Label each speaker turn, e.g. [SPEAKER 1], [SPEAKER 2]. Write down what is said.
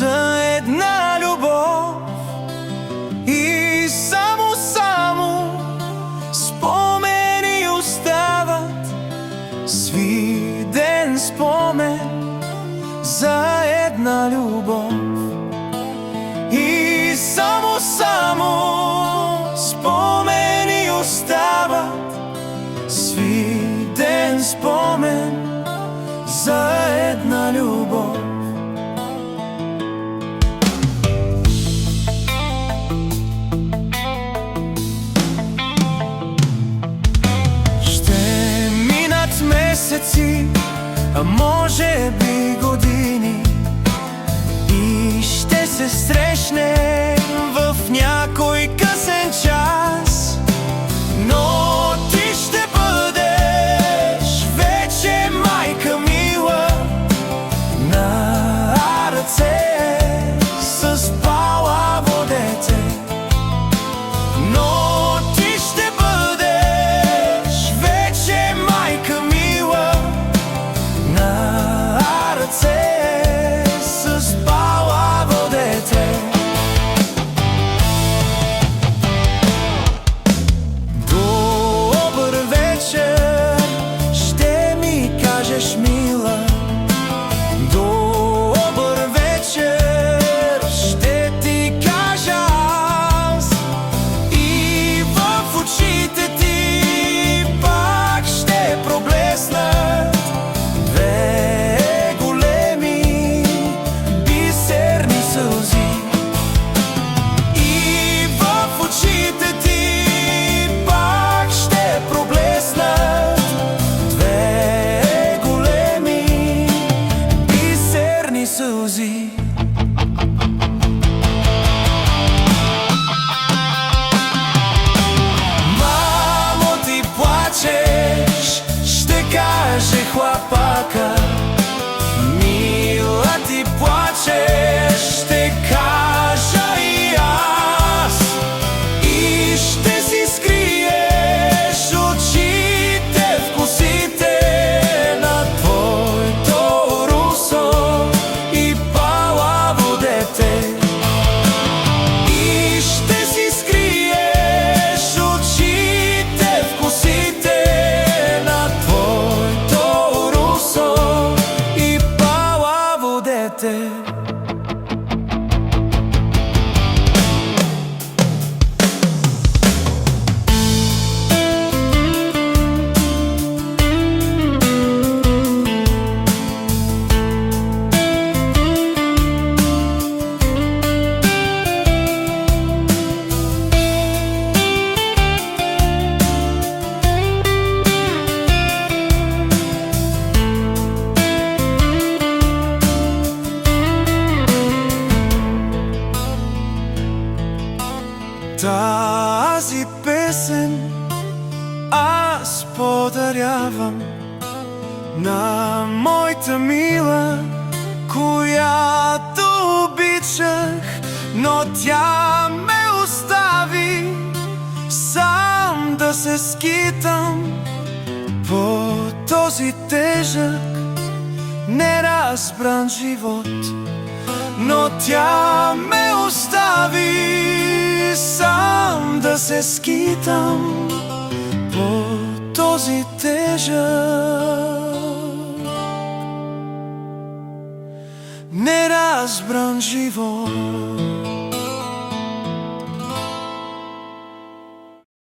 [SPEAKER 1] за една любов и само спомени остават, свиден спомен за една любов и само спомени остават, свиден спомен за една любов. Ще минат месеци, а може би години, и ще се срещнем в някой късен час, но ти ще бъдеш вече майка мила на ръце с палаво дете. Но ти ще бъдеш вече майка мила на ръце с палаво дете. Добър вечер, ще ми кажеш, мила. Добър вечер, ще ти кажа аз, и в очите ти пак ще проблеснат две големи бисерни сълзи. И в очите ти пак ще проблеснат две големи бисерни сълзи. Мамо, ти плачеш, ще каже хлапака. Мила, ти плачеш, ще кажа и аз. И ще си скриеш очите в косите на твоето русо и палаво дете. И ще си скриеш очите в косите на твоето русо и палаво дете. Тази песен аз подарявам на моята мила, която обичах, но тя ме остави сам да се скитам по този тежък, неразбран живот. Но тя ме остави сам да се скитам по този тежък, неразбран живот.